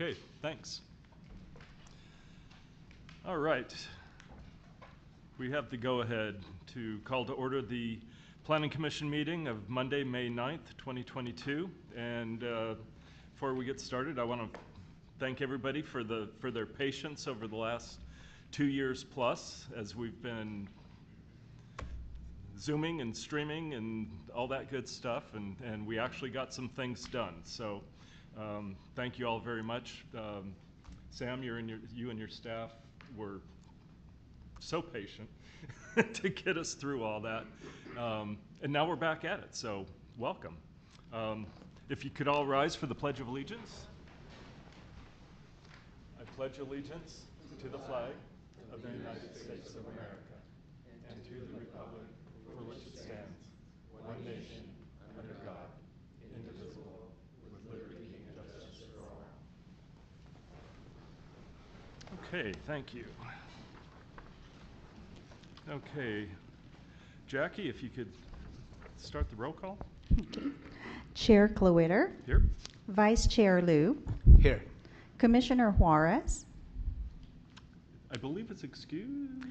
Okay, thanks. All right. We have the go-ahead to call to order the Planning Commission meeting of Monday, May 9th, 2022. And before we get started, I want to thank everybody for their patience over the last 2 years plus as we've been Zooming and streaming and all that good stuff, and we actually got some things done. So thank you all very much. Sam, you and your staff were so patient to get us through all that. And now we're back at it, so welcome. If you could all rise for the Pledge of Allegiance. I pledge allegiance to the flag of the United States of America and to the republic for which it stands, one nation, under God, indivisible, with liberty and justice for all. Okay, thank you. Okay, Jackie, if you could start the roll call. Okay. Chair Kloetter. Here. Vice Chair Liu. Here. Commissioner Juarez. I believe it's excused.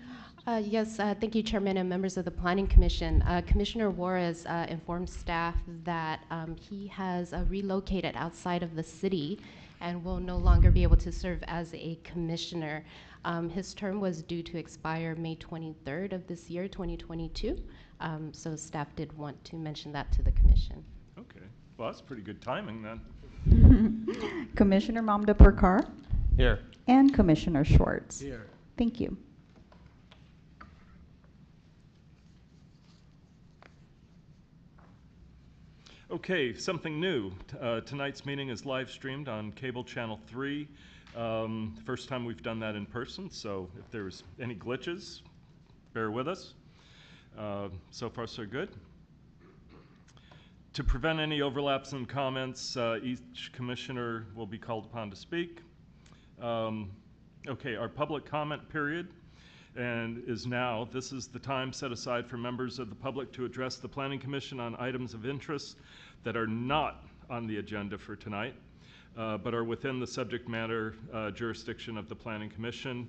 Yes, thank you, Chairman and members of the Planning Commission. Commissioner Juarez informed staff that he has relocated outside of the city and will no longer be able to serve as a commissioner. His term was due to expire May 23rd of this year, 2022. So staff did want to mention that to the commission. Okay, well, that's pretty good timing then. Commissioner Mamdapurkar. Here. And Commissioner Schwartz. Here. Thank you. Okay, something new. Tonight's meeting is live streamed on cable channel 3. First time we've done that in person, so if there's any glitches, bear with us. So far, so good. To prevent any overlaps in comments, each commissioner will be called upon to speak. Okay, our public comment period is now. This is the time set aside for members of the public to address the Planning Commission on items of interest that are not on the agenda for tonight, but are within the subject matter jurisdiction of the Planning Commission.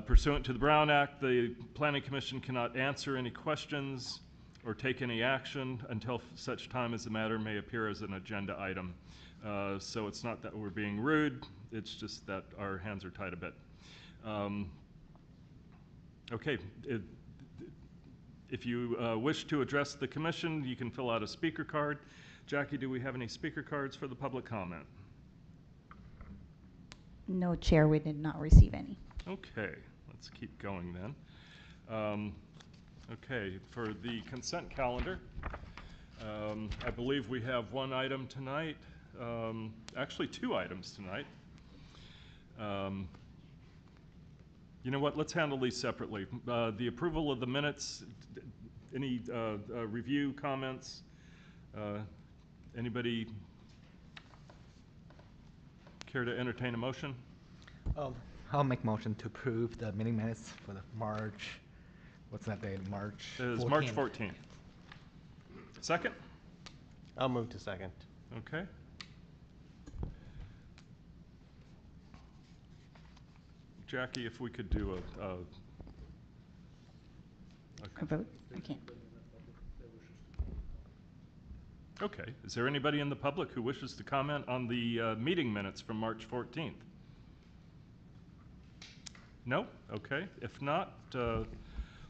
Pursuant to the Brown Act, the Planning Commission cannot answer any questions or take any action until such time as the matter may appear as an agenda item. So it's not that we're being rude, it's just that our hands are tied a bit. Okay, if you wish to address the commission, you can fill out a speaker card. Jackie, do we have any speaker cards for the public comment? No, Chair, we did not receive any. Okay, let's keep going then. Okay, for the consent calendar, I believe we have one item tonight, actually 2 items tonight. You know what, let's handle these separately. The approval of the minutes, any review comments? Anybody care to entertain a motion? I'll make motion to approve the meeting minutes for the March, what's that date, March 14th? It is March 14th. Second? I'll move to second. Okay. Jackie, if we could do A vote? I can't. Okay. Is there anybody in the public who wishes to comment on the meeting minutes from March 14th? No? Okay. If not,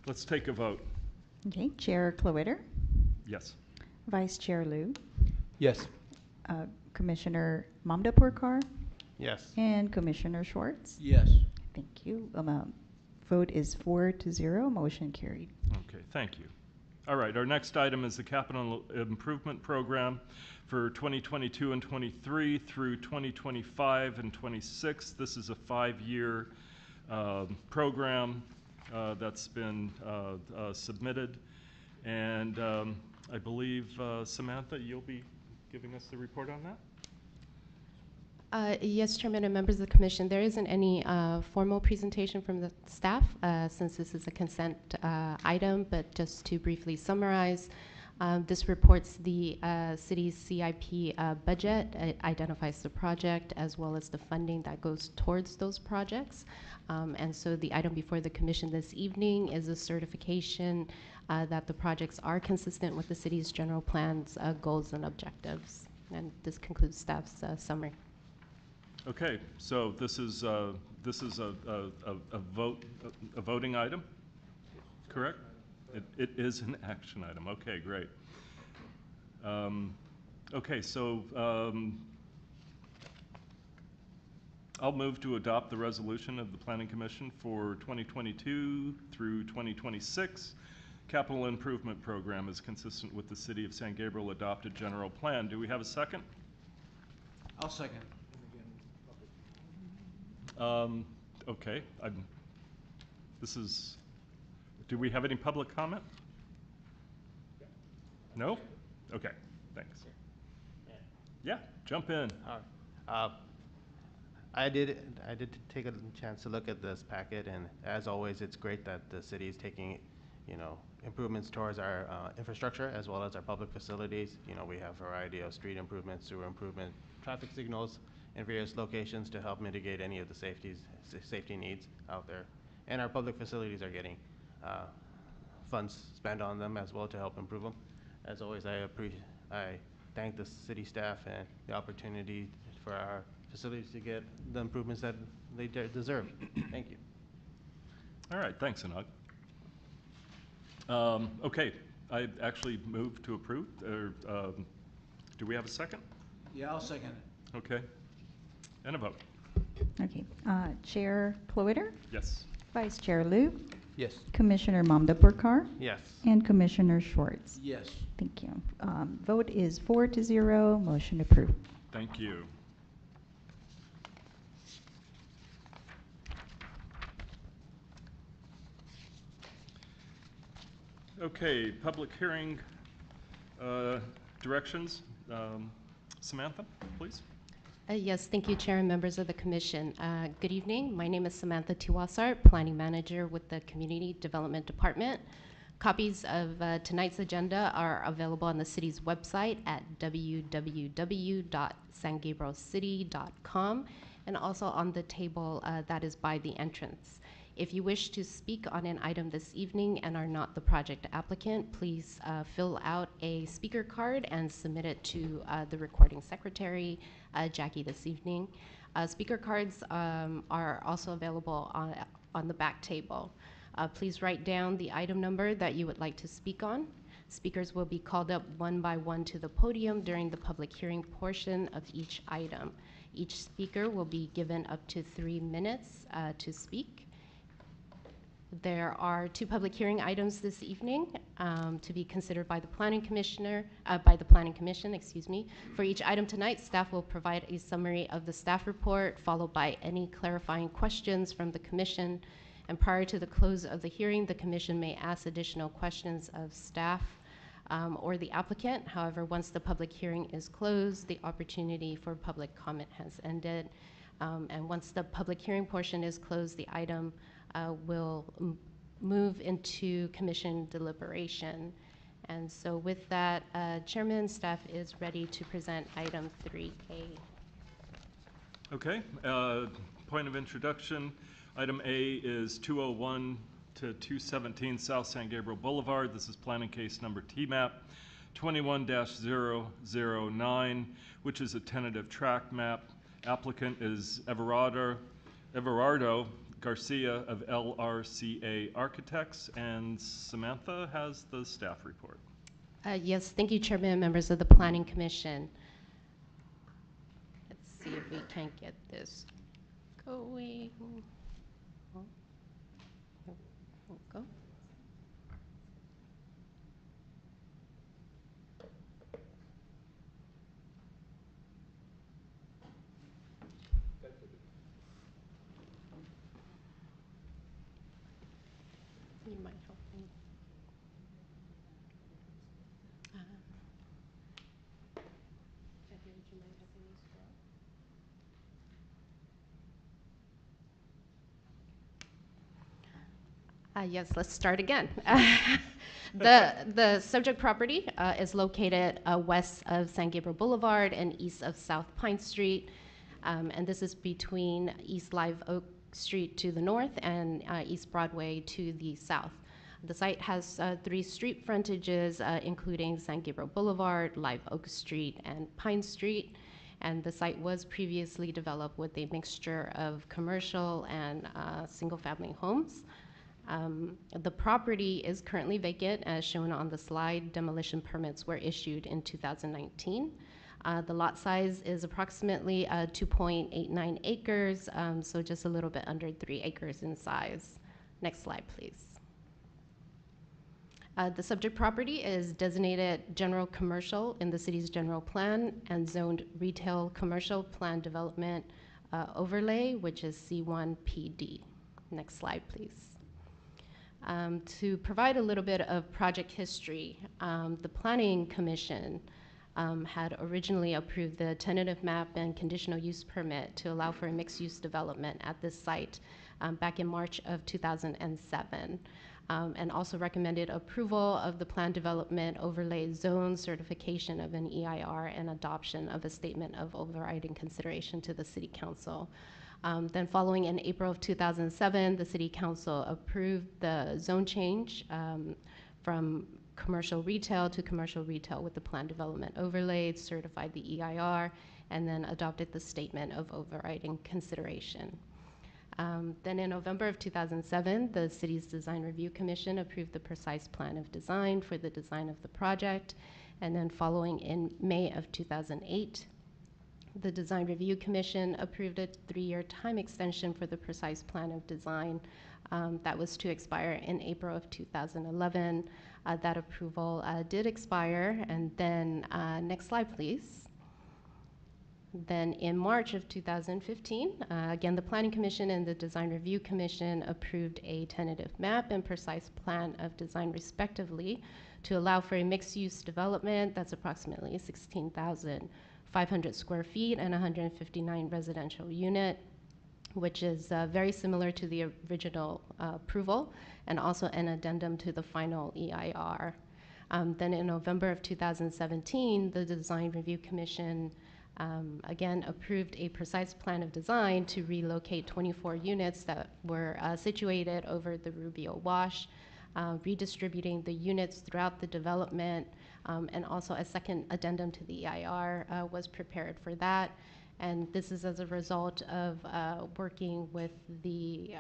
let's take a vote. Okay, Chair Kloetter. Yes. Vice Chair Liu. Yes. Commissioner Mamdapurkar. Yes. And Commissioner Schwartz. Yes. Thank you. Vote is 4-0, motion carried. Okay, thank you. All right, our next item is the Capital Improvement Program for 2022 and 23 through 2025 and 26. This is a 5-year program that's been submitted. And I believe, Samantha, you'll be giving us the report on that? Yes, Chairman and members of the Commission, there isn't any formal presentation from the staff since this is a consent item, but just to briefly summarize, This reports the city's CIP budget. It identifies the project as well as the funding that goes towards those projects. And so the item before the commission this evening is a certification that the projects are consistent with the city's general plan's goals and objectives. And this concludes staff's summary. Okay, so this is a voting item, correct? It is an action item. Okay, great. Okay, so I'll move to adopt the resolution of the Planning Commission for 2022 through 2026. Capital Improvement Program is consistent with the City of San Gabriel adopted general plan. Do we have a second? I'll second. Okay, do we have any public comment? No? Okay, thanks. Yeah, jump in. I did take a chance to look at this packet, and as always, it's great that the city is taking, improvements towards our infrastructure as well as our public facilities. We have a variety of street improvements, sewer improvement, traffic signals in various locations to help mitigate any of the safety needs out there. And our public facilities are getting funds spent on them as well to help improve them. As always, I thank the city staff and the opportunity for our facilities to get the improvements that they deserve. Thank you. All right, thanks, Anag. Okay, I actually move to approve, or do we have a second? Yeah, I'll second it. Okay, and a vote. Okay. Chair Ploiter, Yes. Vice Chair Liu, Yes. Commissioner Mamdapurkar, Yes. and Commissioner Schwartz. Yes. Thank you. Vote is 4-0. Motion approved. Thank you. Okay, public hearing directions. Samantha, please. Yes, thank you, Chair and members of the Commission. Good evening. My name is Samantha Tiwasart, Planning Manager with the Community Development Department. Copies of tonight's agenda are available on the city's website at www.sangabrielcity.com and also on the table that is by the entrance. If you wish to speak on an item this evening and are not the project applicant, please fill out a speaker card and submit it to the recording secretary, Jackie, this evening. Speaker cards are also available on the back table. Please write down the item number that you would like to speak on. Speakers will be called up one by one to the podium during the public hearing portion of each item. Each speaker will be given up to 3 minutes to speak. There are 2 public hearing items this evening to be considered by the Planning Commission, excuse me. For each item tonight, staff will provide a summary of the staff report, followed by any clarifying questions from the Commission. And prior to the close of the hearing, the Commission may ask additional questions of staff or the applicant. However, once the public hearing is closed, the opportunity for public comment has ended. And once the public hearing portion is closed, the item will move into commission deliberation. And so with that, Chairman, staff is ready to present item 3A. Okay, point of introduction. Item A is 201 to 217 South San Gabriel Boulevard. This is planning case number Tmap 21-009, which is a tentative tract map. Applicant is Everardo Garcia of LRCA Architects, and Samantha has the staff report. Yes, thank you, Chairman and members of the Planning Commission. Let's see if we can get this going. Oh, here we go. You might help me. Jackie, would you mind helping me scroll? Yes, let's start again. The subject property is located west of San Gabriel Boulevard and east of South Pine Street. And this is between East Live Oak Street to the north and East Broadway to the south. The site has 3 street frontages, including San Gabriel Boulevard, Live Oak Street, and Pine Street. And the site was previously developed with a mixture of commercial and single-family homes. The property is currently vacant, as shown on the slide. Demolition permits were issued in 2019. The lot size is approximately 2.89 acres, so just a little bit under 3 acres in size. Next slide, please. The subject property is designated general commercial in the city's general plan and zoned retail commercial plan development overlay, which is C1 PD. Next slide, please. To provide a little bit of project history, the Planning Commission had originally approved the tentative map and conditional use permit to allow for a mixed-use development at this site back in March of 2007, and also recommended approval of the plan development overlay zone, certification of an EIR, and adoption of a statement of overriding consideration to the City Council. Then following in April of 2007, the City Council approved the zone change from commercial retail to commercial retail with the plan development overlay, certified the EIR, and then adopted the statement of overriding consideration. Then in November of 2007, the city's Design Review Commission approved the precise plan of design for the design of the project. And then following in May of 2008, the Design Review Commission approved a 3-year time extension for the precise plan of design that was to expire in April of 2011. That approval did expire. And then next slide, please. Then in March of 2015, again, the Planning Commission and the Design Review Commission approved a tentative map and precise plan of design respectively to allow for a mixed-use development that's approximately 16,500 square feet and 159 residential unit, which is very similar to the original approval and also an addendum to the final EIR. Then in November of 2017, the Design Review Commission again approved a precise plan of design to relocate 24 units that were situated over the Rubio Wash, redistributing the units throughout the development, and also a second addendum to the EIR was prepared for that. And this is as a result of working with the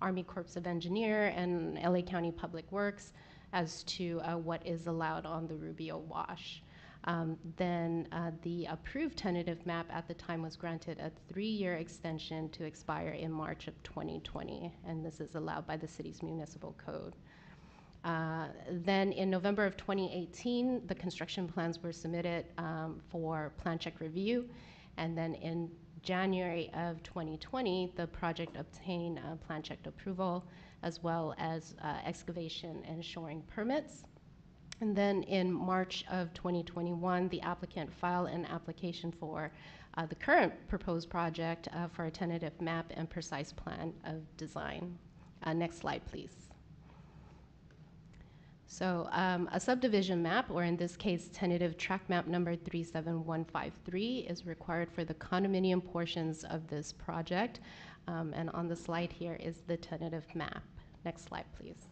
Army Corps of Engineer and LA County Public Works as to what is allowed on the Rubio Wash. Then the approved tentative map at the time was granted a 3-year extension to expire in March of 2020, and this is allowed by the city's municipal code. Then in November of 2018, the construction plans were submitted for plan check review, and then in January of 2020, the project obtained plan check approval as well as excavation and shoring permits. And then in March of 2021, the applicant filed an application for the current proposed project for a tentative map and precise plan of design. Next slide, please. So a subdivision map, or in this case, tentative tract map number 37153, is required for the condominium portions of this project. And on the slide here is the tentative map. Next slide, please.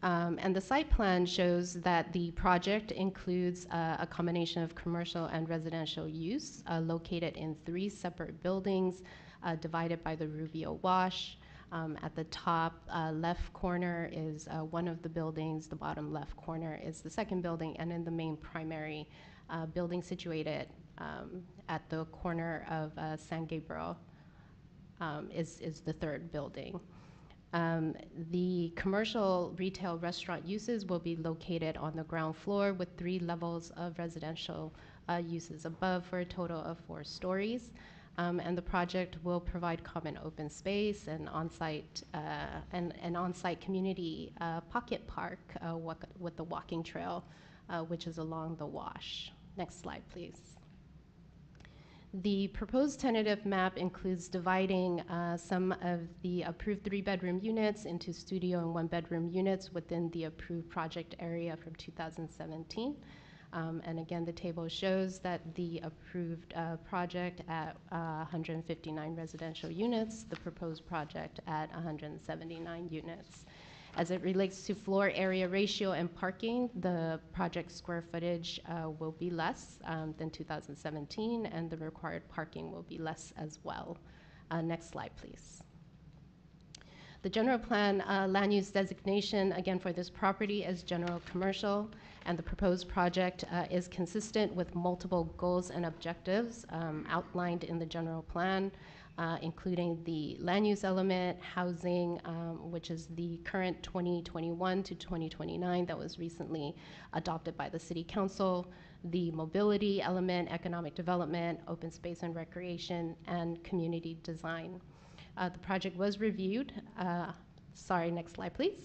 And the site plan shows that the project includes a combination of commercial and residential use located in 3 separate buildings divided by the Rubio Wash. At the top left corner is one of the buildings, the bottom left corner is the second building, and in the main primary building situated at the corner of San Gabriel is the third building. The commercial retail restaurant uses will be located on the ground floor with 3 levels of residential uses above for a total of 4 stories. And the project will provide common open space and on-site an on-site community pocket park with the walking trail, which is along the wash. Next slide, please. The proposed tentative map includes dividing some of the approved 3-bedroom units into studio and 1-bedroom units within the approved project area from 2017. And again, the table shows that the approved project at 159 residential units, the proposed project at 179 units. As it relates to floor area ratio and parking, the project square footage will be less than 2017, and the required parking will be less as well. Next slide, please. The general plan land use designation, again, for this property is general commercial, and the proposed project is consistent with multiple goals and objectives outlined in the general plan, including the land use element, housing, which is the current 2021 to 2029 that was recently adopted by the City Council, the mobility element, economic development, open space and recreation, and community design. The project was reviewed, next slide, please,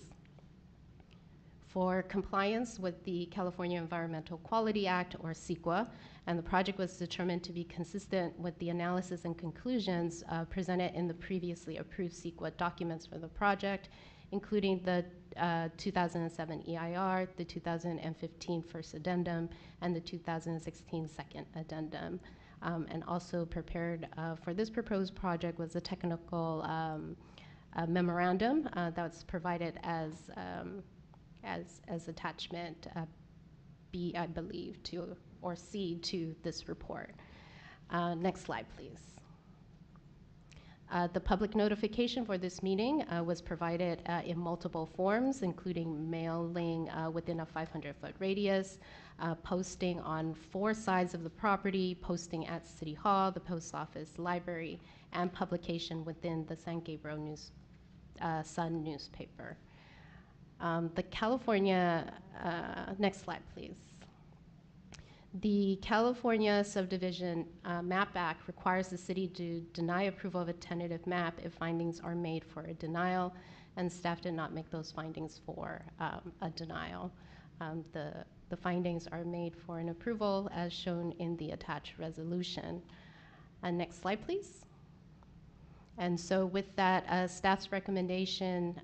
for compliance with the California Environmental Quality Act, or Sequa, and the project was determined to be consistent with the analysis and conclusions presented in the previously approved Sequa documents for the project, including the 2007 EIR, the 2015 first addendum, and the 2016 second addendum. And also prepared for this proposed project was a technical memorandum that's provided as attachment B, I believe, to, or C, to this report. Next slide, please. The public notification for this meeting was provided in multiple forms, including mailing within a 500-foot radius, posting on 4 sides of the property, posting at City Hall, the post office, library, and publication within the San Gabriel Sun newspaper. The California, next slide, please. The California Subdivision Map Act requires the city to deny approval of a tentative map if findings are made for a denial, and staff did not make those findings for a denial. The findings are made for an approval as shown in the attached resolution. Next slide, please. And so with that, staff's recommendation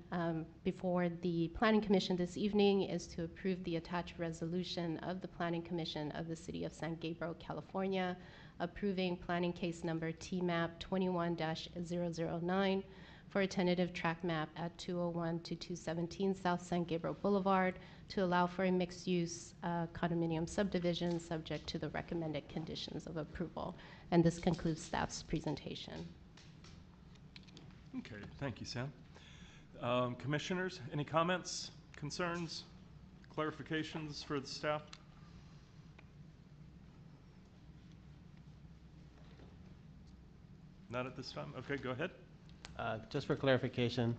before the Planning Commission this evening is to approve the attached resolution of the Planning Commission of the City of San Gabriel, California, approving planning case number Tmap 21-009 for a tentative tract map at 201 to 217 South San Gabriel Boulevard to allow for a mixed-use condominium subdivision subject to the recommended conditions of approval. And this concludes staff's presentation. Okay, thank you, Sam. Commissioners, any comments, concerns, clarifications for the staff? Not at this time? Okay, go ahead. Just for clarification,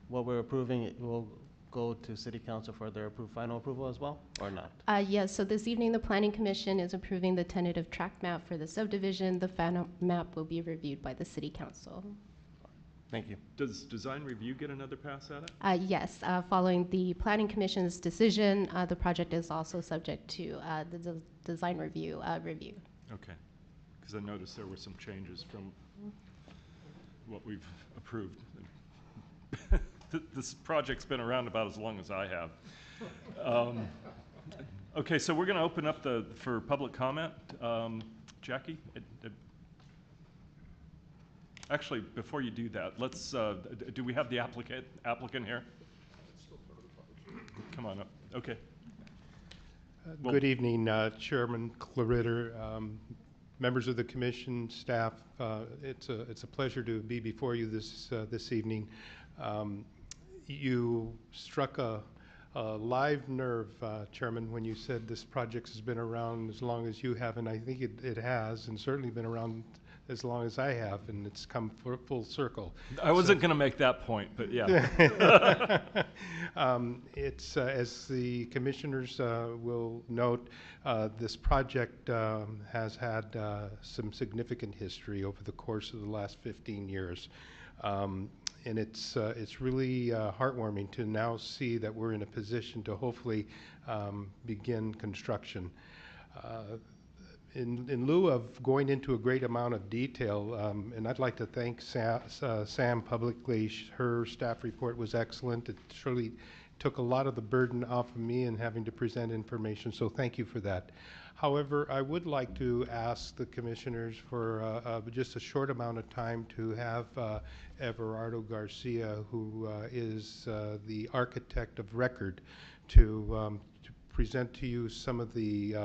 what we're approving, it will go to City Council for their final approval as well, or not? Yes, so this evening the Planning Commission is approving the tentative tract map for the subdivision. The final map will be reviewed by the City Council. Thank you. Does design review get another pass at it? Yes, following the Planning Commission's decision, the project is also subject to the design review. Okay, because I noticed there were some changes from what we've approved. This project's been around about as long as I have. Okay, so we're going to open up for public comment. Jackie? Actually, before you do that, let's, do we have the applicant here? Come on up. Okay. Good evening, Chairman Claritter, members of the commission, staff. It's a pleasure to be before you this evening. You struck a live nerve, Chairman, when you said this project has been around as long as you have, and I think it has, and certainly been around as long as I have, and it's come full circle. I wasn't going to make that point, but yeah. It's, as the commissioners will note, this project has had some significant history over the course of the last 15 years. And it's really heartwarming to now see that we're in a position to hopefully begin construction. In lieu of going into a great amount of detail, and I'd like to thank Sam publicly. Her staff report was excellent. It surely took a lot of the burden off of me in having to present information, so thank you for that. However, I would like to ask the commissioners for just a short amount of time to have Everardo Garcia, who is the architect of record, to present to you some of the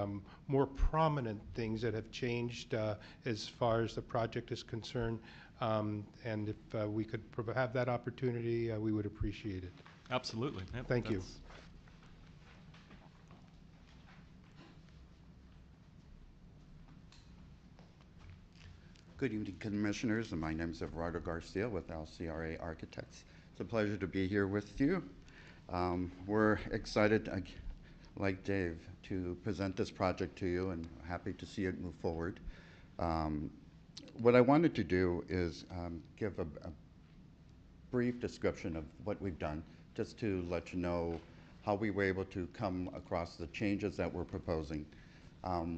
more prominent things that have changed as far as the project is concerned. And if we could have that opportunity, we would appreciate it. Absolutely. Yep, Thank you. Good evening, Commissioners, and my name is Everardo Garcia with LCRA Architects. It's a pleasure to be here with you. We're excited, like Dave, to present this project to you and happy to see it move forward. What I wanted to do is give a brief description of what we've done, just to let you know how we were able to come across the changes that we're proposing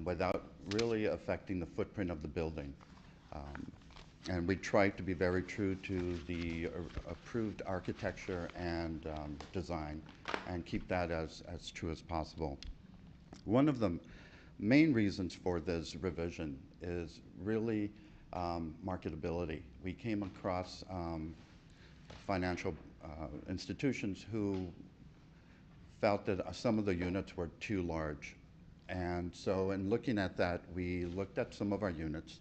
without really affecting the footprint of the building. And we tried to be very true to the approved architecture and design and keep that as true as possible. One of the main reasons for this revision is really marketability. We came across financial institutions who felt that some of the units were too large. And so in looking at that, we looked at some of our units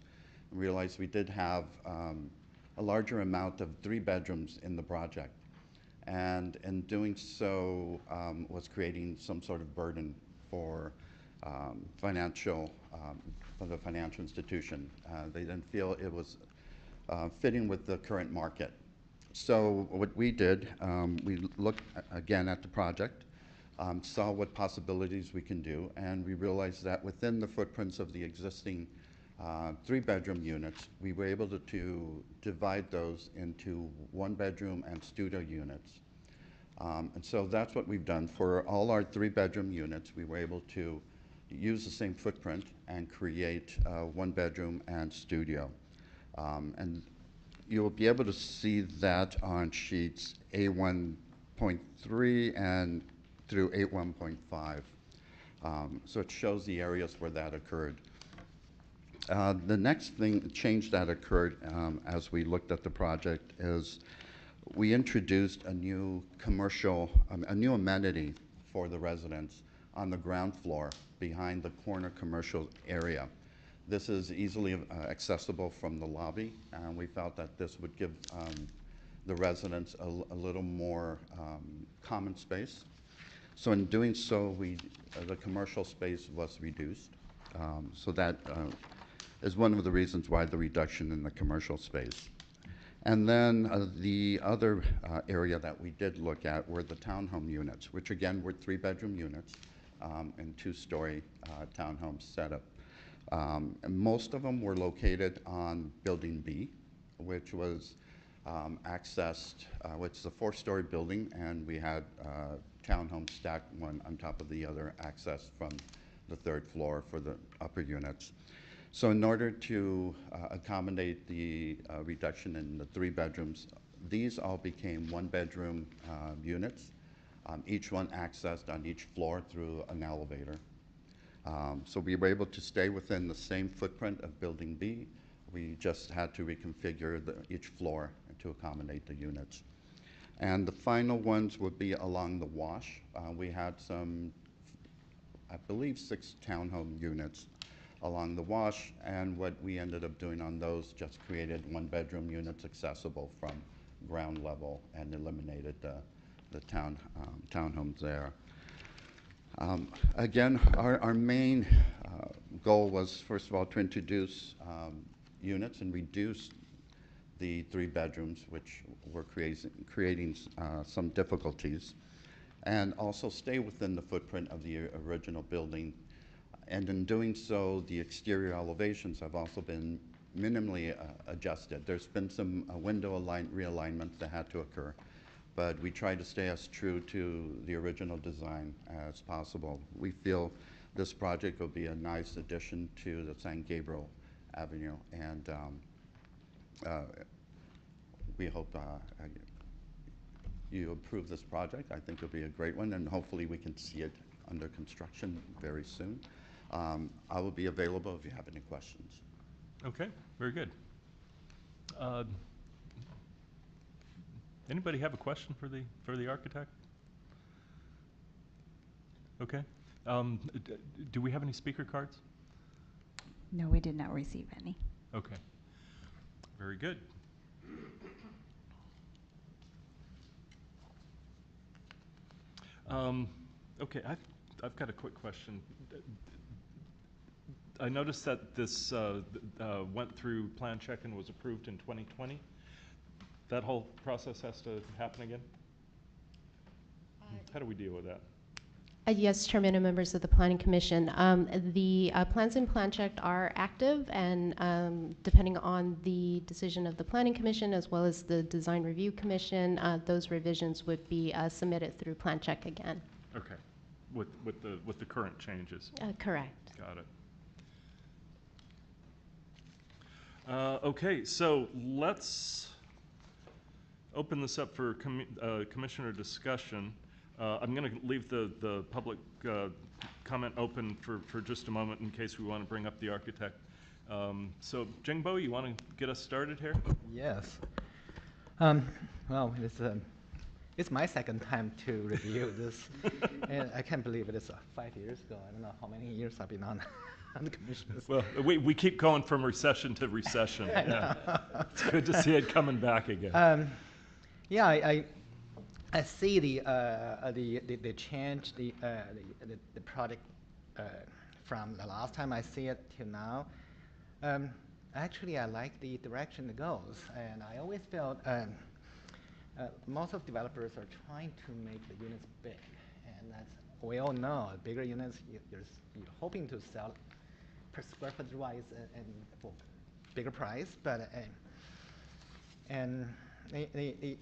and realized we did have a larger amount of 3 bedrooms in the project. And in doing so was creating some sort of burden for for the financial institution. They didn't feel it was fitting with the current market. So what we did, we looked again at the project, saw what possibilities we can do, and we realized that within the footprints of the existing 3-bedroom units, we were able to divide those into 1-bedroom and studio units. And so that's what we've done. For all our 3-bedroom units, we were able to use the same footprint and create 1-bedroom and studio. And you'll be able to see that on sheets A1.3 and through A1.5. So it shows the areas where that occurred. The next change that occurred as we looked at the project is we introduced a new a new amenity for the residents on the ground floor behind the corner commercial area. This is easily accessible from the lobby, and we felt that this would give the residents a little more common space. So in doing so, the commercial space was reduced. So that is one of the reasons why the reduction in the commercial space. And then the other area that we did look at were the townhome units, which again were 3-bedroom units and 2-story townhome setup. And most of them were located on Building B, which was accessed, which is a 4-story building, and we had townhomes stacked one on top of the other, accessed from the 3rd floor for the upper units. So in order to accommodate the reduction in the 3 bedrooms, these all became 1-bedroom units, each one accessed on each floor through an elevator. So we were able to stay within the same footprint of Building B. We just had to reconfigure each floor to accommodate the units. And the final ones would be along the wash. We had some, I believe, 6 townhome units along the wash, and what we ended up doing on those just created 1-bedroom units accessible from ground level and eliminated the townhomes there. Again, our main goal was, first of all, to introduce units and reduce the 3 bedrooms, which were creating some difficulties, and also stay within the footprint of the original building. And in doing so, the exterior elevations have also been minimally adjusted. There's been some window realignments that had to occur, but we tried to stay as true to the original design as possible. We feel this project will be a nice addition to the San Gabriel Avenue, and we hope you approve this project. I think it'll be a great one, and hopefully we can see it under construction very soon. I will be available if you have any questions. Okay, very good. Anybody have a question for the architect? Okay. Do we have any speaker cards? No, we did not receive any. Okay. Very good. Okay, I've got a quick question. I noticed that this went through plan check and was approved in 2020. That whole process has to happen again? How do we deal with that? Yes, Chairman and members of the Planning Commission. The plans in plan check are active, and depending on the decision of the Planning Commission as well as the Design Review Commission, those revisions would be submitted through plan check again. Okay, with the current changes. Correct. Got it. Okay, so let's open this up for commissioner discussion. I'm going to leave the public comment open for just a moment in case we want to bring up the architect. So, Jingbo, you want to get us started here? Yes. Well, it's my second time to review this, and I can't believe it is 5 years ago. I don't know how many years I've been on the commission. Well, we keep going from recession to recession. Yeah. It's good to see it coming back again. Yeah, I see the change, the product from the last time I see it till now. Actually, I like the direction it goes, and I always felt most of developers are trying to make the units big, and that's, we all know bigger units you're hoping to sell per square foot wise and for bigger price, but and the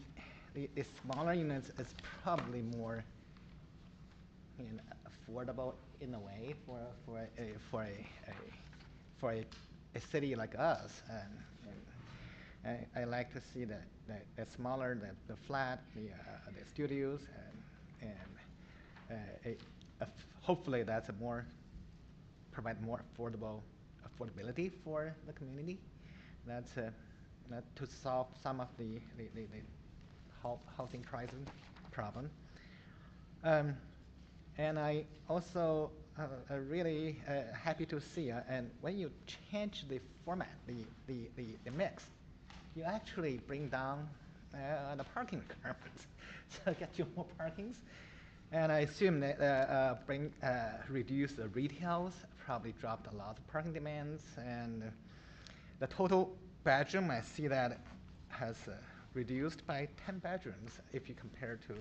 smaller units is probably more affordable in a way for a city like us. And I like to see the smaller, the flat, the studios, and hopefully that's provide more affordability for the community. That's to solve some of the housing pricing problem. And I also really happy to see, and when you change the format, the mix, you actually bring down the parking requirements, so get you more parkings. And I assume that reduce the retails, probably dropped a lot of parking demands, and the total bedroom, I see that has reduced by 10 bedrooms if you compare to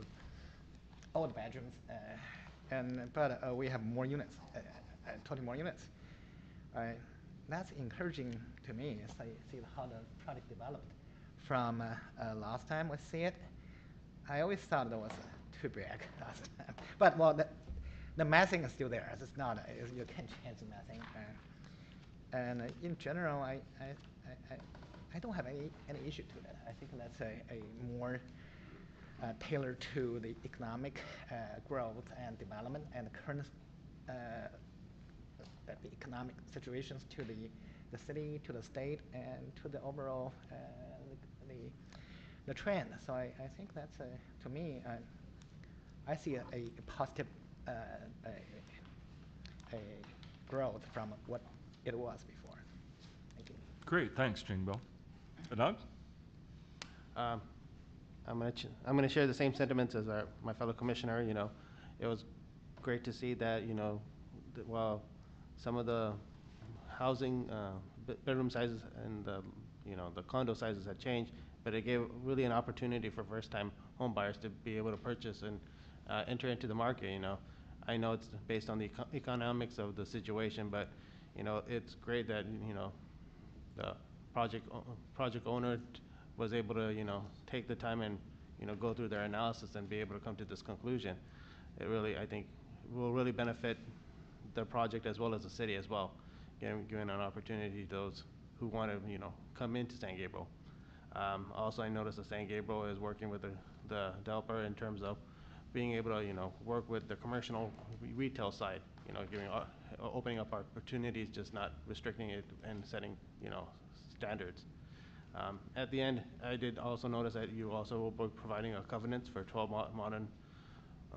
old bedrooms, but we have more units, 20 more units. That's encouraging to me as I see how the product developed from last time we see it. I always thought that was too big last time, but well, the massing is still there. It's not you can't change the massing, and in general, I don't have any issue to that. I think that's a more tailored to the economic growth and development and the current the economic situations to the city, to the state, and to the overall the trend. So I think that's to me, I see a positive a growth from what it was before. Thank you. Great, thanks, Jingbo. Anand? I'm going to share the same sentiments as my fellow commissioner. You know, it was great to see that, you know, while some of the housing bedroom sizes and the condo sizes had changed, but it gave really an opportunity for first-time home buyers to be able to purchase and enter into the market. You know, I know it's based on the economics of the situation, but you know, it's great that the project owner was able to take the time and go through their analysis and be able to come to this conclusion. It really, I think, will really benefit the project as well as the city as well, giving an opportunity to those who want to, come into San Gabriel. Also, I noticed that San Gabriel is working with the developer in terms of being able to, work with the commercial retail side, opening up opportunities, just not restricting it and setting, standards. At the end, I did also notice that you also will be providing a covenants for 12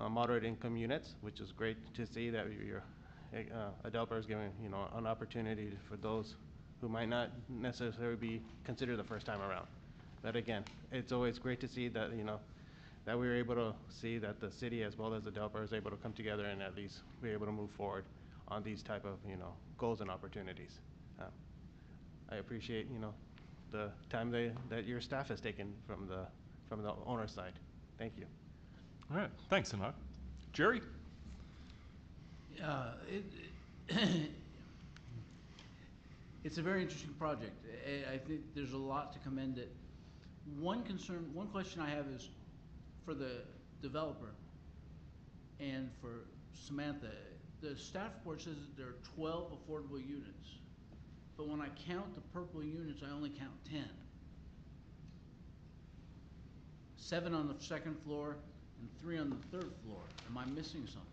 moderate income units, which is great to see that your a developer is giving, an opportunity for those who might not necessarily be considered the first time around. But again, it's always great to see that, that we were able to see that the city as well as the developer is able to come together and at least be able to move forward on these type of, goals and opportunities. I appreciate, the time that your staff has taken from the owner side. Thank you. All right, thanks, Anok. Jerry? It's a very interesting project. I think there's a lot to commend it. One question I have is for the developer and for Samantha. The staff report says that there are 12 affordable units, but when I count the purple units, I only count 10. 7 on the second floor and 3 on the third floor. Am I missing something?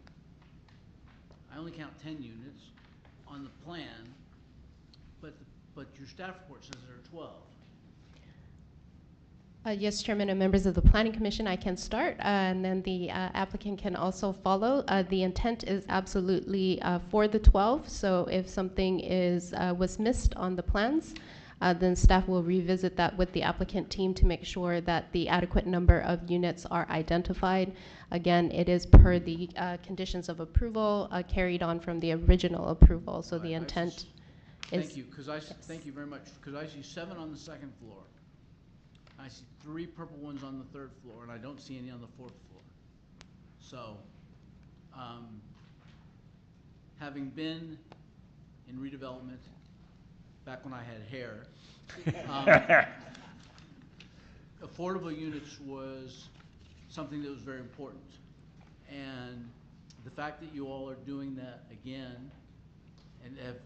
I only count 10 units on the plan, but your staff report says there are 12. Yes, Chairman and members of the Planning Commission, I can start, and then the applicant can also follow. The intent is absolutely for the 12, so if something was missed on the plans, then staff will revisit that with the applicant team to make sure that the adequate number of units are identified. Again, it is per the conditions of approval carried on from the original approval, so the intent is... Thank you, thank you very much, because I see 7 on the second floor. I see 3 purple ones on the third floor, and I don't see any on the fourth floor. So, having been in redevelopment back when I had hair, affordable units was something that was very important. And the fact that you all are doing that again and have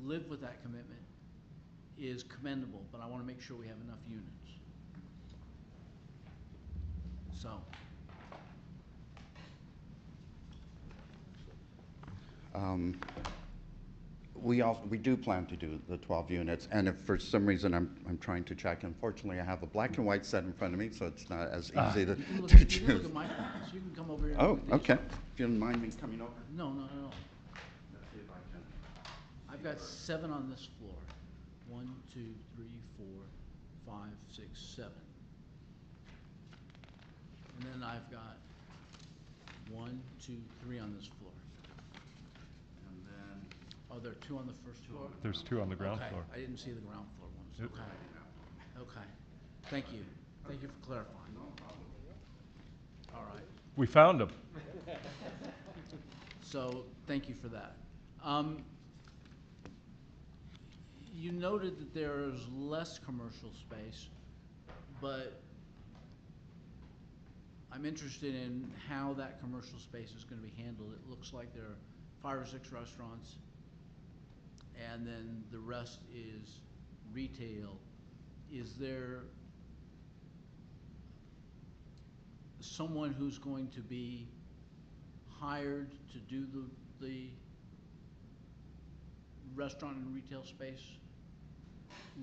lived with that commitment is commendable, but I want to make sure we have enough units. So. We do plan to do the 12 units, and if for some reason I'm trying to check, unfortunately I have a black and white set in front of me, so it's not as easy to choose. You can look at my plans. You can come over here. Oh, okay. If you don't mind me coming over. No. Let's see if I can. I've got 7 on this floor. 1, 2, 3, 4, 5, 6, 7. And then I've got 1, 2, 3 on this floor. And then. Oh, there are 2 on the first floor? There's 2 on the ground floor. I didn't see the ground floor ones. Yep. Okay. Thank you. Thank you for clarifying. No problem. All right. We found them. So thank you for that. You noted that there is less commercial space, but I'm interested in how that commercial space is going to be handled. It looks like there are 5 or 6 restaurants, and then the rest is retail. Is there someone who's going to be hired to do the restaurant and retail space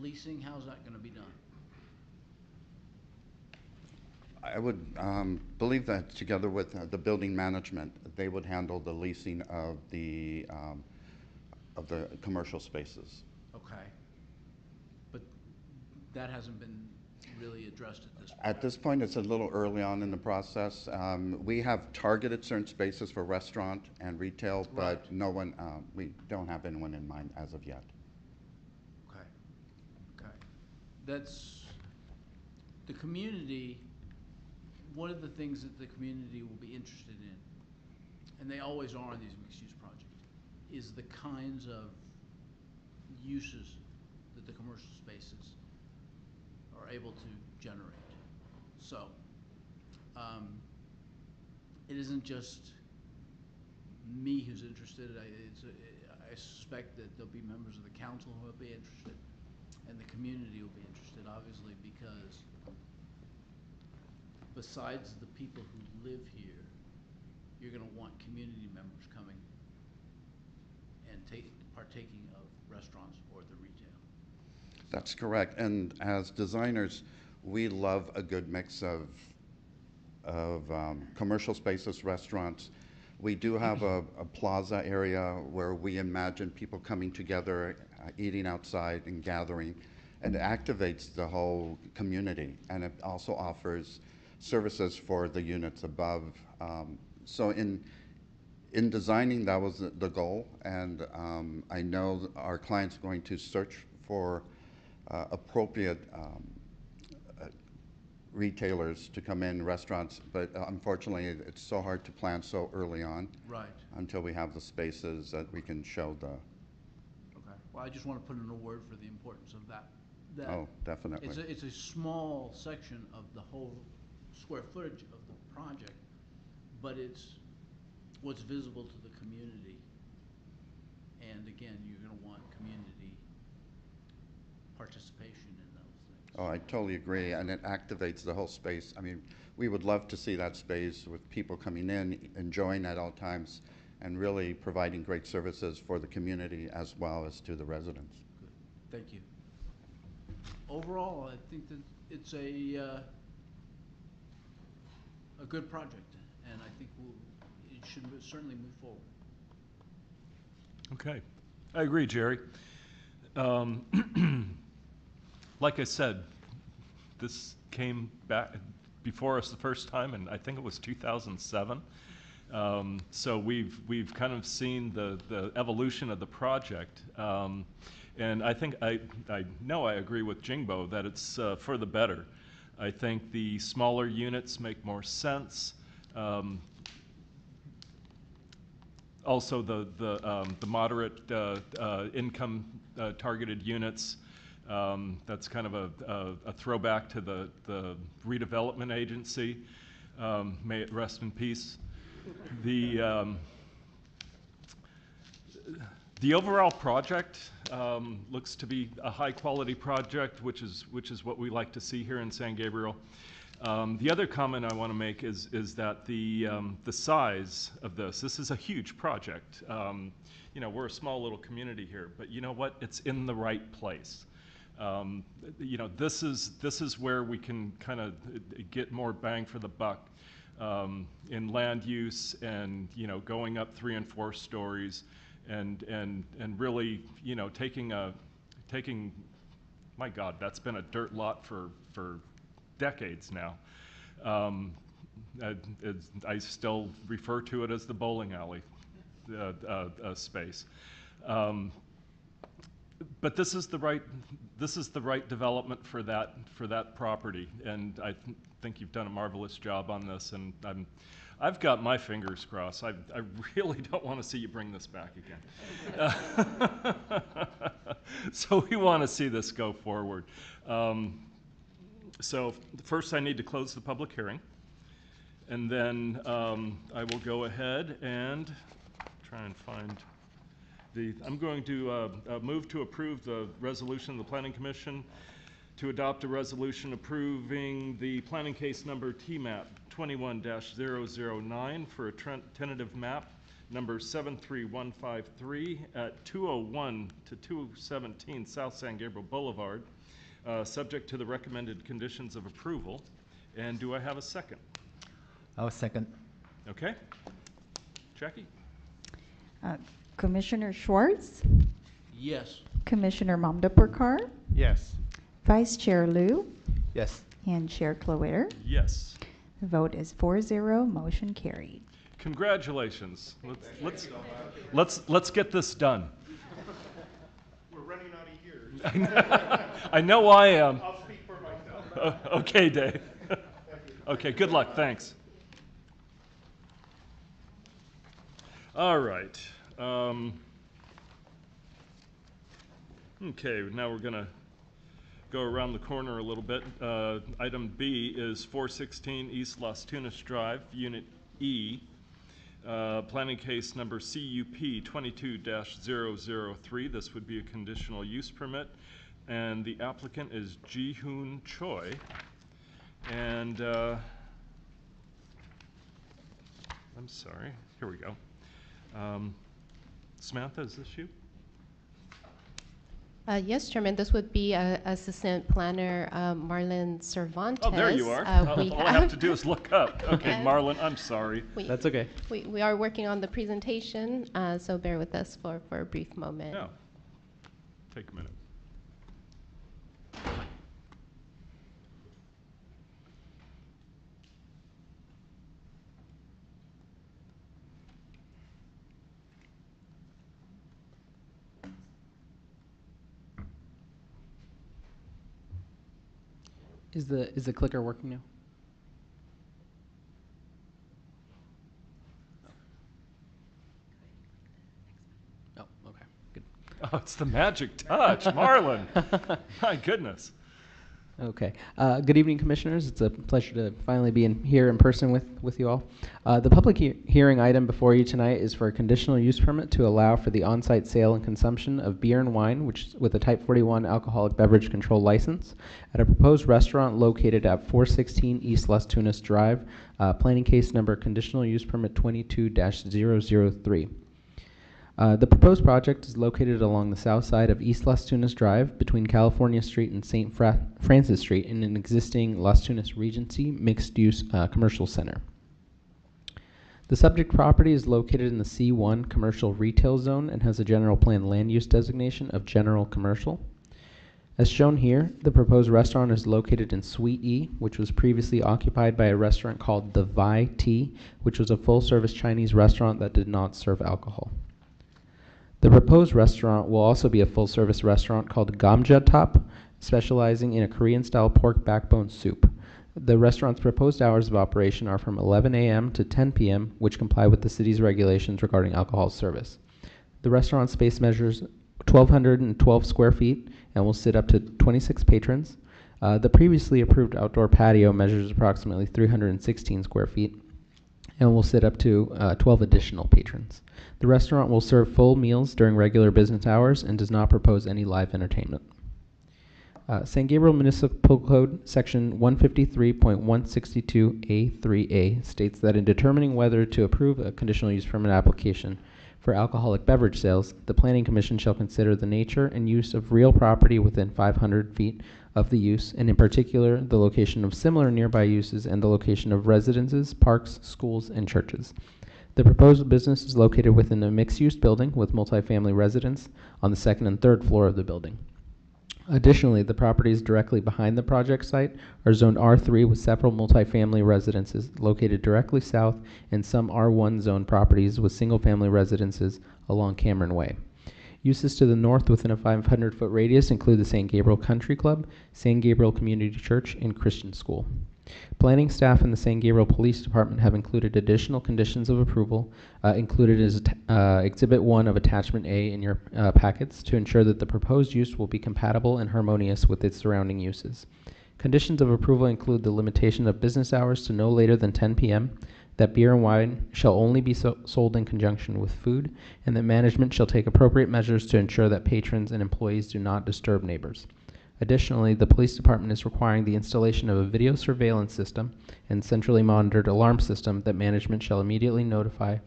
leasing? How's that going to be done? I would believe that together with the building management, they would handle the leasing of the commercial spaces. Okay. But that hasn't been really addressed at this point. At this point, it's a little early on in the process. We have targeted certain spaces for restaurant and retail, but Right. no one, we don't have anyone in mind as of yet. Okay. That's the community. One of the things that the community will be interested in, and they always are in these mixed-use projects, is the kinds of uses that the commercial spaces are able to generate. So it isn't just me who's interested. I suspect that there'll be members of the council who will be interested, and the community will be interested, obviously, because besides the people who live here, you're going to want community members coming and partaking of restaurants or the retail. That's correct. And as designers, we love a good mix of commercial spaces, restaurants. We do have a plaza area where we imagine people coming together, eating outside and gathering, and it activates the whole community. And it also offers services for the units above. So in designing, that was the goal. And I know our client's going to search for appropriate retailers to come in, restaurants, but unfortunately it's so hard to plan so early on. Right. Until we have the spaces that we can show the. Okay. Well, I just want to put in a word for the importance of that. Oh, definitely. It's a small section of the whole square footage of the project, but it's what's visible to the community. And again, you're going to want community participation in those things. Oh, I totally agree, and it activates the whole space. I mean, we would love to see that space with people coming in, enjoying at all times, and really providing great services for the community as well as to the residents. Good. Thank you. Overall, I think that it's a good project, and I think it should certainly move forward. Okay, I agree, Jerry. Like I said, this came back before us the first time, and I think it was 2007. So we've kind of seen the evolution of the project, and I think I know I agree with Jingbo that it's for the better. I think the smaller units make more sense. Also, the moderate income targeted units. That's kind of a throwback to the redevelopment agency. May it rest in peace. The overall project looks to be a high quality project, which is what we like to see here in San Gabriel. The other comment I want to make is that the size of this is a huge project. You know, we're a small little community here, but you know what? It's in the right place. You know, this is where we can kind of get more bang for the buck in land use, and you know, going up 3 and 4 stories, and really, you know, taking my God, that's been a dirt lot for decades now. I still refer to it as the bowling alley space. But this is the right development for that property, and I think you've done a marvelous job on this, and I've got my fingers crossed. I really don't want to see you bring this back again. So we want to see this go forward. So first I need to close the public hearing, and then I will go ahead and try and find I'm going to move to approve the resolution of the Planning Commission to adopt a resolution approving the planning case number Tmap 21-009 for a tentative map number 73153 at 201 to 217 South San Gabriel Boulevard, subject to the recommended conditions of approval. And do I have a second? I'll second. Okay. Jackie? Commissioner Schwartz, Yes. Commissioner Mamdapurkar, Yes. Vice Chair Liu, Yes. and Chair Cloeter. Yes. The vote is 4-0, motion carried. Congratulations. Let's get this done. We're running out of years. I know I am. I'll speak for myself. Okay, Dave. Okay, good luck. Thanks. All right. Okay, now we're going to go around the corner a little bit. Item B is 416 East Las Tunas Drive, Unit E. Planning case number CUP 22-003. This would be a conditional use permit. And the applicant is Ji-Hoon Choi. And I'm sorry, here we go. Samantha, is this you? Yes, Chairman, this would be Assistant Planner Marlon Cervantes. Oh, there you are. All I have to do is look up. Okay, Marlon, I'm sorry. That's okay. We are working on the presentation, so bear with us for a brief moment. Yeah. Take a minute. Is the clicker working now? Oh, okay, good. Oh, it's the magic touch, Marlon. My goodness. Okay. Good evening, Commissioners. It's a pleasure to finally be here in person with you all. The public hearing item before you tonight is for a conditional use permit to allow for the on-site sale and consumption of beer and wine, which with a Type 41 alcoholic beverage control license, at a proposed restaurant located at 416 East Las Tunas Drive, planning case number conditional use permit 22-003. The proposed project is located along the south side of East Las Tunas Drive between California Street and St. Francis Street in an existing Las Tunas Regency mixed-use commercial center. The subject property is located in the C1 commercial retail zone and has a general plan land use designation of general commercial. As shown here, the proposed restaurant is located in Suite E, which was previously occupied by a restaurant called The Vi Tea, which was a full-service Chinese restaurant that did not serve alcohol. The proposed restaurant will also be a full-service restaurant called Gamja Top, specializing in a Korean-style pork backbone soup. The restaurant's proposed hours of operation are from 11 a.m. to 10 p.m., which comply with the city's regulations regarding alcohol service. The restaurant space measures 1,212 square feet and will sit up to 26 patrons. The previously approved outdoor patio measures approximately 316 square feet and will sit up to 12 additional patrons. The restaurant will serve full meals during regular business hours and does not propose any live entertainment. San Gabriel Municipal Code Section 153.162A3A states that in determining whether to approve a conditional use permit application for alcoholic beverage sales, the Planning Commission shall consider the nature and use of real property within 500 feet of the use, and in particular, the location of similar nearby uses and the location of residences, parks, schools, and churches. The proposed business is located within a mixed-use building with multifamily residents on the second and third floor of the building. Additionally, the properties directly behind the project site are zoned R3 with several multifamily residences located directly south and some R1 zone properties with single-family residences along Cameron Way. Uses to the north within a 500-foot radius include the St. Gabriel Country Club, San Gabriel Community Church, and Christian School. Planning staff and the San Gabriel Police Department have included additional conditions of approval, included as Exhibit 1 of Attachment A in your packets, to ensure that the proposed use will be compatible and harmonious with its surrounding uses. Conditions of approval include the limitation of business hours to no later than 10 p.m., that beer and wine shall only be sold in conjunction with food, and that management shall take appropriate measures to ensure that patrons and employees do not disturb neighbors. Additionally, the police department is requiring the installation of a video surveillance system and centrally monitored alarm system that management shall immediately notify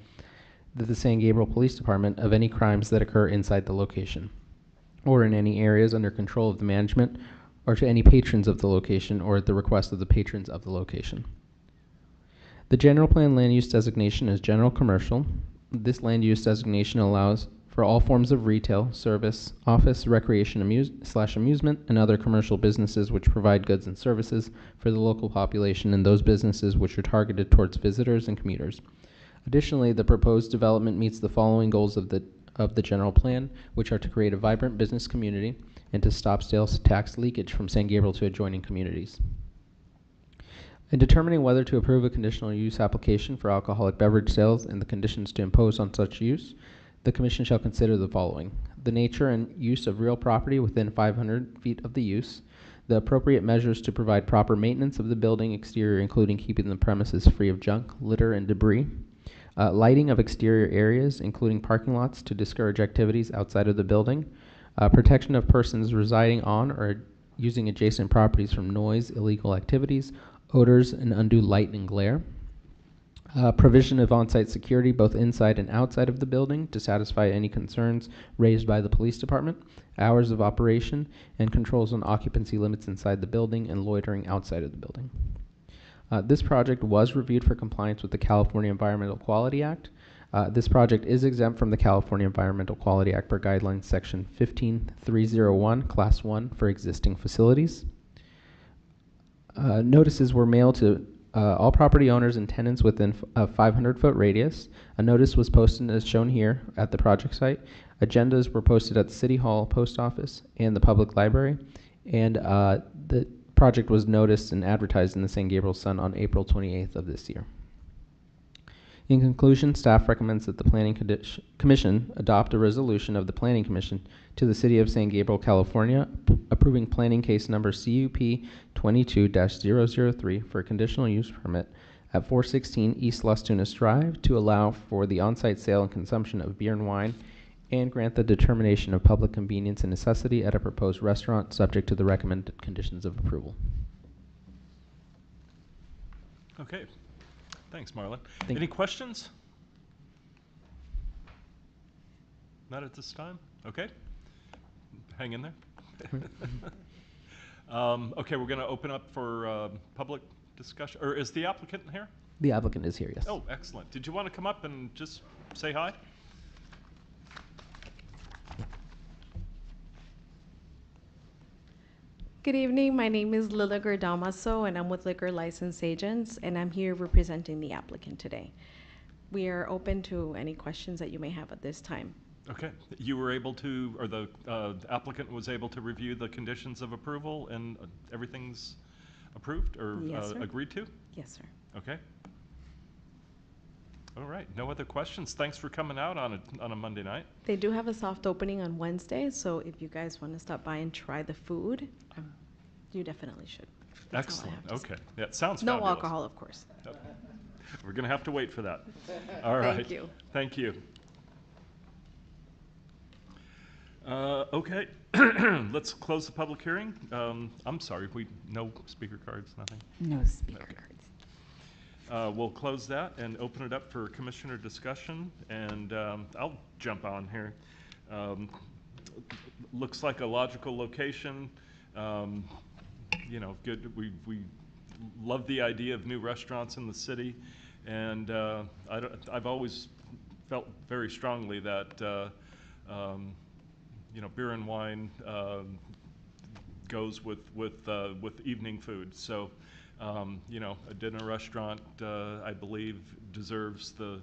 the San Gabriel Police Department of any crimes that occur inside the location, or in any areas under control of the management, or to any patrons of the location, or at the request of the patrons of the location. The general plan land use designation is general commercial. This land use designation allows for all forms of retail, service, office, recreation, amusement, and other commercial businesses which provide goods and services for the local population and those businesses which are targeted towards visitors and commuters. Additionally, the proposed development meets the following goals of the general plan, which are to create a vibrant business community and to stop sales tax leakage from San Gabriel to adjoining communities. In determining whether to approve a conditional use application for alcoholic beverage sales and the conditions to impose on such use, the Commission shall consider the following: the nature and use of real property within 500 feet of the use, the appropriate measures to provide proper maintenance of the building exterior, including keeping the premises free of junk, litter, and debris, lighting of exterior areas, including parking lots, to discourage activities outside of the building, protection of persons residing on or using adjacent properties from noise, illegal activities, odors, and undue light and glare. Provision of on-site security both inside and outside of the building to satisfy any concerns raised by the police department, hours of operation, and controls on occupancy limits inside the building and loitering outside of the building. This project was reviewed for compliance with the California Environmental Quality Act. This project is exempt from the California Environmental Quality Act per guidelines section 15301, class 1 for existing facilities. Notices were mailed to all property owners and tenants within a 500-foot radius. A notice was posted as shown here at the project site. Agendas were posted at the City Hall, Post Office, and the Public Library. And the project was noticed and advertised in the San Gabriel Sun on April 28th of this year. In conclusion, staff recommends that the Planning Commission adopt a resolution of the Planning Commission to the City of San Gabriel, California, approving planning case number CUP 22-003 for a conditional use permit at 416 East Las Tunas Drive to allow for the on-site sale and consumption of beer and wine, and grant the determination of public convenience and necessity at a proposed restaurant subject to the recommended conditions of approval. Okay. Thanks, Marlon. Thank Any you. questions? Not at this time? Okay. Hang in there. Okay, we're going to open up for public discussion. Or is the applicant here? The applicant is here, yes. Oh, excellent. Did you want to come up and just say hi? Good evening. My name is Lila Damaso, and I'm with Liquor License Agents, and I'm here representing the applicant today. We are open to any questions that you may have at this time. Okay. You were able to, or the applicant was able to review the conditions of approval and everything's approved or Yes, sir. agreed to? Yes, sir. Okay. All right. No other questions. Thanks for coming out on a Monday night. They do have a soft opening on Wednesday, so if you guys want to stop by and try the food, you definitely should. That's all I Excellent. have to say. Okay. Yeah, it sounds No fabulous. alcohol, of course. We're going to have to wait for that. All right. Thank you. Thank you. Okay. Let's close the public hearing. I'm sorry, no speaker cards, nothing? No speaker Okay. cards. We'll close that and open it up for commissioner discussion, and I'll jump on here. Looks like a logical location. You know, good. We love the idea of new restaurants in the city, and I've always felt very strongly that you know, beer and wine goes with evening food. So, you know, a dinner restaurant, I believe, deserves the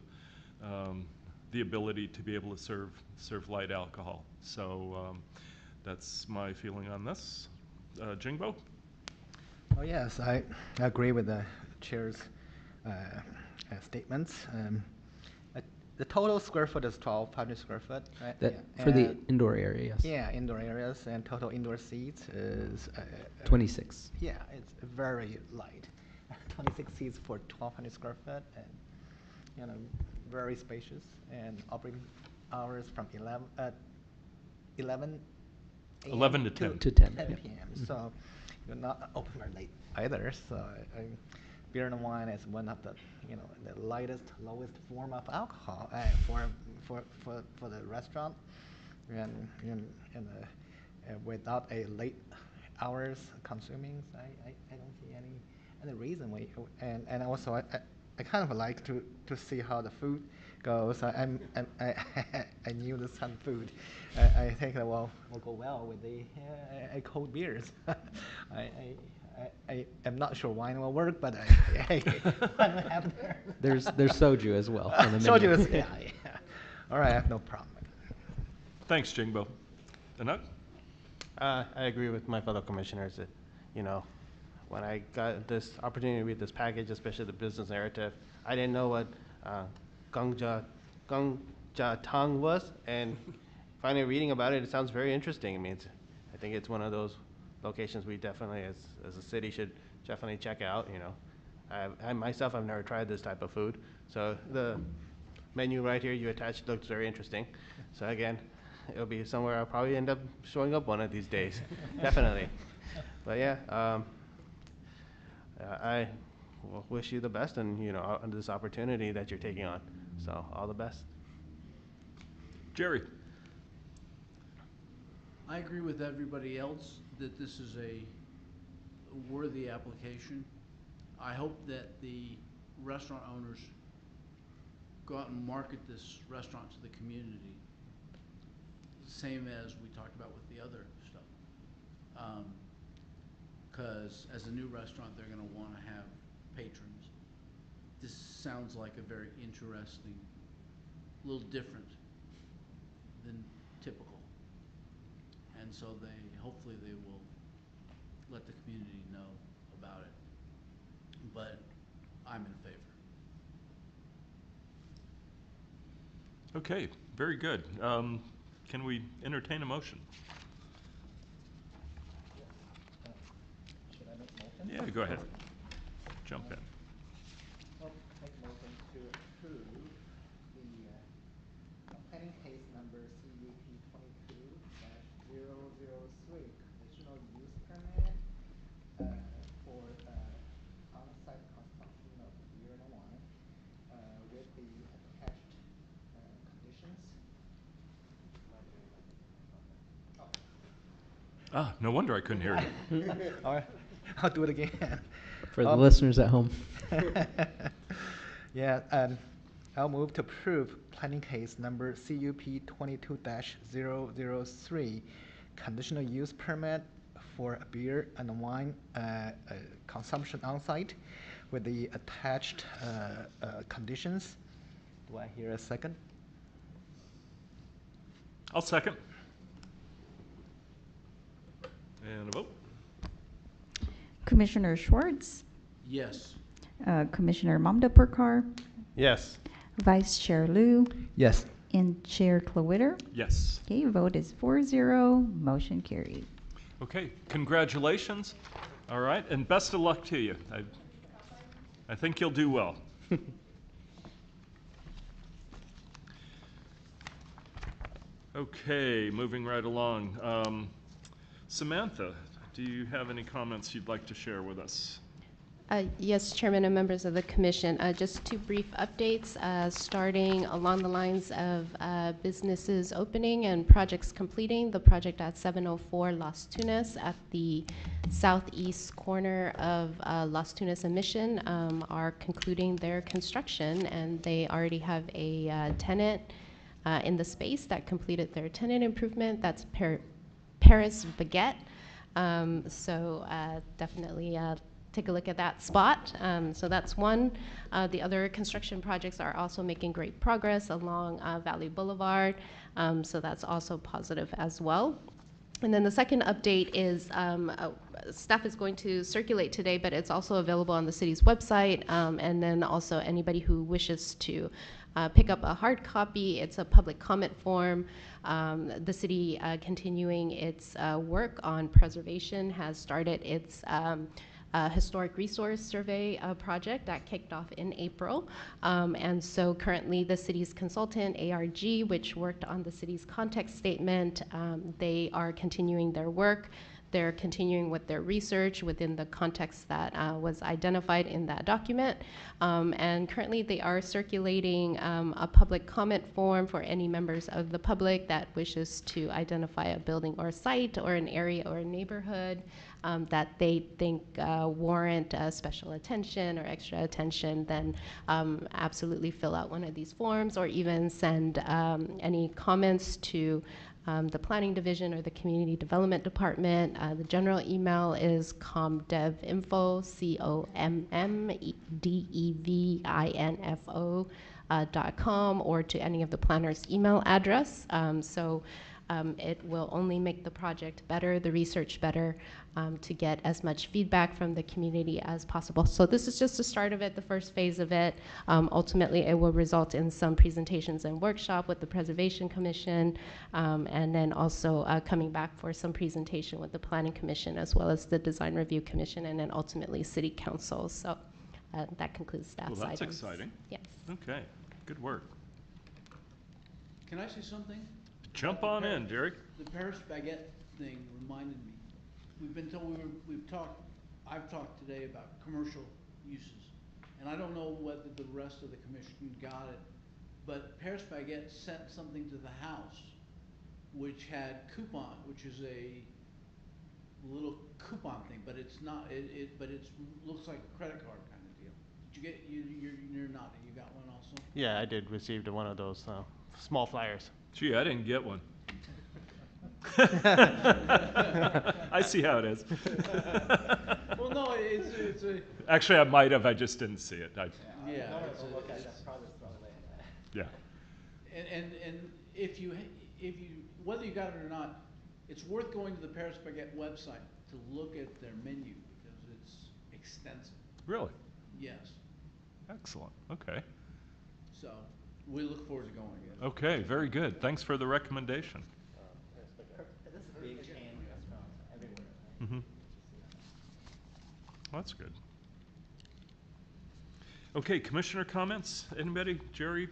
ability to be able to serve light alcohol. So that's my feeling on this. Jingbo? Oh, yes, I agree with the chair's statements. The total square foot is 1,200 square foot, right? That, Yeah. for the And- indoor area, yes. Yeah, indoor areas, and total indoor seats is 26. Yeah, it's very light. 26 seats for 1,200 square foot, and you know, very spacious. And operating hours from 11 a.m. 11 to 10. To 10, 10 yeah. p.m. So you're not open very late either. So beer and wine is one of the, you know, the lightest, lowest form of alcohol for the restaurant, and without a late hours consuming, I don't see any reason why. And also I kind of like to see how the food goes. I knew this kind of food. I think that will go well with the cold beers. I am not sure wine will work, but I have there. There's soju as well on the menu. Soju is, yeah. All right, I have no problem. Thanks, Jingbo. Anuk? I agree with my fellow commissioners that, you know, when I got this opportunity to read this package, especially the business narrative, I didn't know what Gongja Tang was, and finally reading about it, it sounds very interesting. I mean, I think it's one of those locations we definitely, as a city, should definitely check out. You know, I myself, I've never tried this type of food, so the menu right here you attached looks very interesting. So again, it'll be somewhere I'll probably end up showing up one of these days, definitely. But yeah, I wish you the best and, on this opportunity that you're taking on. So all the best. Jerry? I agree with everybody else that this is a worthy application. I hope that the restaurant owners go out and market this restaurant to the community, same as we talked about with the other stuff. Because as a new restaurant, they're going to want to have patrons. This sounds like a very interesting, a little different than typical. And so hopefully they will let the community know about it. But I'm in favor. Okay, very good. Can we entertain a motion? Should I make a motion? Yeah, go ahead. Jump in. I'll make a motion to approve the planning case number CUP 22-003 conditional use permit for on-site consumption of beer and wine with the attached conditions. Ah, no wonder I couldn't hear you. All right, I'll do it again. For the listeners at home. Yeah, I'll move to approve planning case number CUP 22-003, conditional use permit for beer and wine consumption on-site with the attached conditions. Do I hear a second? I'll second. And a vote. Commissioner Schwartz, Yes. Commissioner Mamdapurkar, Yes. Vice Chair Liu, Yes. and Chair Klowitter. Yes. Okay, vote is 4-0, motion carried. Okay, congratulations. All right, and best of luck to you. I think you'll do well. Okay, moving right along. Samantha, do you have any comments you'd like to share with us? Yes, Chairman and members of the Commission. Just two brief updates, starting along the lines of businesses opening and projects completing. The project at 704 Las Tunas at the southeast corner of Las Tunas and Mission are concluding their construction, and they already have a tenant in the space that completed their tenant improvement. That's Paris Baguette. So definitely take a look at that spot. So that's one. The other construction projects are also making great progress along Valley Boulevard. So that's also positive as well. And then the second update is staff is going to circulate today, but it's also available on the city's website. And then also anybody who wishes to pick up a hard copy, it's a public comment form. The city continuing its work on preservation has started its historic resource survey project that kicked off in April. And so currently the city's consultant, ARG, which worked on the city's context statement, they are continuing their work. They're continuing with their research within the context that was identified in that document. And currently they are circulating a public comment form for any members of the public that wishes to identify a building or site or an area or a neighborhood that they think warrant special attention or extra attention, then absolutely fill out one of these forms or even send any comments to the Planning Division or the Community Development Department. The general email is comdevinfo, COMMDEVINFO.com, or to any of the planners' email address. It will only make the project better, the research better, to get as much feedback from the community as possible. So this is just the start of it, the first phase of it. Ultimately, it will result in some presentations and workshop with the Preservation Commission, and then also coming back for some presentation with the Planning Commission, as well as the Design Review Commission, and then ultimately City Council. So that concludes staff's Well, that's items. exciting. Yes. Okay, good work. Can I say something? Jump on in, Jerry. The Paris baguette thing reminded me. We've been told, I've talked today about commercial uses. And I don't know whether the rest of the commission got it, but Paris Baguette sent something to the house which had coupon, which is a little coupon thing, but it's not, but it looks like a credit card kind of deal. Did you get, you're nodding, you got one also? Yeah, I did receive one of those small flyers. Gee, I didn't get one. I see how it is. Well, no, it's a. Actually, I might have. I just didn't see it. Yeah. Yeah. And if you whether you got it or not, it's worth going to the Paris Baguette website to look at their menu because it's extensive. Really? Yes. Excellent. Okay. So we look forward to going again. Okay. Very good. Thanks for the recommendation. This is a big chain restaurant everywhere. Mm-hmm. Well, that's good. Okay, commissioner comments? Anybody? Jerry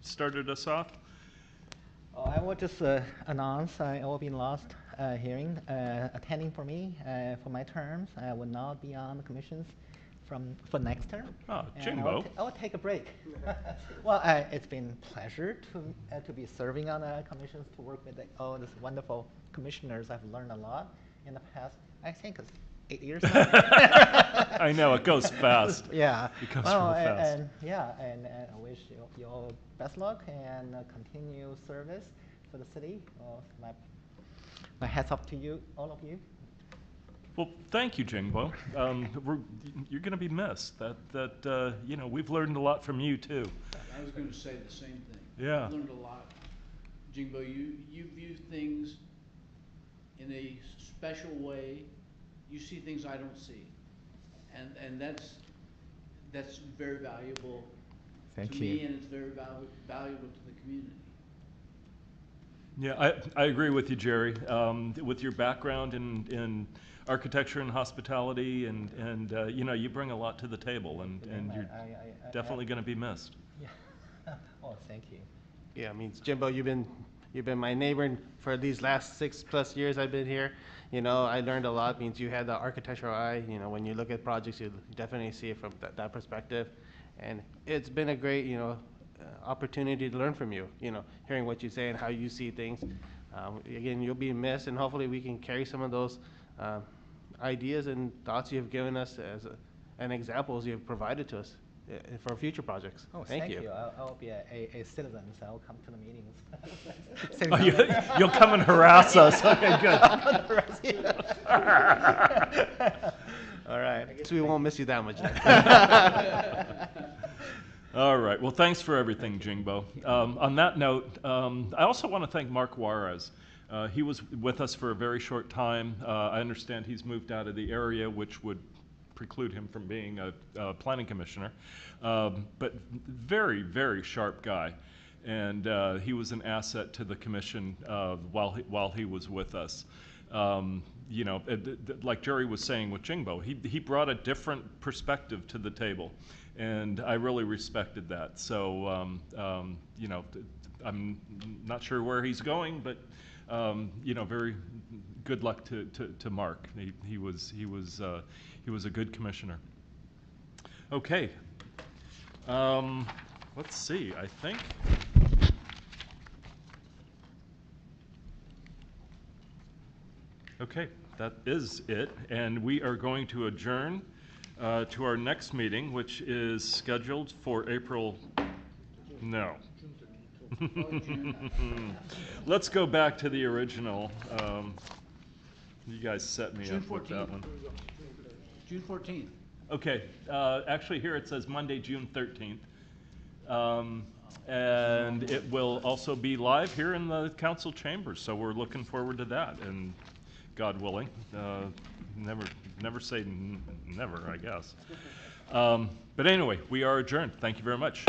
started us off. I will just announce I will be last hearing attending for me for my terms. I will not be on the commissions for next term. Oh, And Jimbo. I will take a break. Well, it's been a pleasure to be serving on the commissions, to work with all these wonderful commissioners. I've learned a lot in the past. I think it's 8 years now. I know, it goes fast. Yeah. It goes Well, real fast. and I wish you all best luck and continue service for the city. My hats off to you, all of you. Well, thank you, Jingbo. You're going to be missed. You know, we've learned a lot from you too. I was going to say the same thing. Yeah. I've learned a lot. Jingbo, you view things in a special way. You see things I don't see, and that's very valuable Thank to you. me, and it's very valuable to the community. Yeah, I agree with you, Jerry. With your background in architecture and hospitality, and you know, you bring a lot to the table, and you're definitely going to be missed. Yeah. Oh, thank you. Yeah, I mean, Jimbo, you've been my neighbor for these last 6+ years I've been here. You know, I learned a lot. Means you had the architectural eye. You know, when you look at projects, you definitely see it from that perspective. And it's been a great, you know, opportunity to learn from you. You know, hearing what you say and how you see things. Again, you'll be missed, and hopefully we can carry some of those ideas and thoughts you've given us and examples you've provided to us for future projects. Oh, thank you. I'll be a citizen, so I'll come to the meetings. Oh, you'll come and harass us. Okay, good. All right. I guess we won't miss you that much then. All right. Well, thanks for everything, Jingbo. On that note, I also want to thank Mark Juarez. He was with us for a very short time. I understand he's moved out of the area, which would preclude him from being a planning commissioner. But very, very sharp guy. And he was an asset to the commission while he was with us. You know, like Jerry was saying with Jingbo, he brought a different perspective to the table. And I really respected that. So, you know, I'm not sure where he's going, but, you know, very good luck to Mark. He was a good commissioner. Okay. Let's see, I think. Okay, that is it. And we are going to adjourn to our next meeting, which is scheduled for April. No. Let's go back to the original. You guys set me up with that one. June 14th. Okay, actually here it says Monday, June 13th. And it will also be live here in the council chambers, so we're looking forward to that, and God willing. Never say never, I guess. But anyway, we are adjourned. Thank you very much.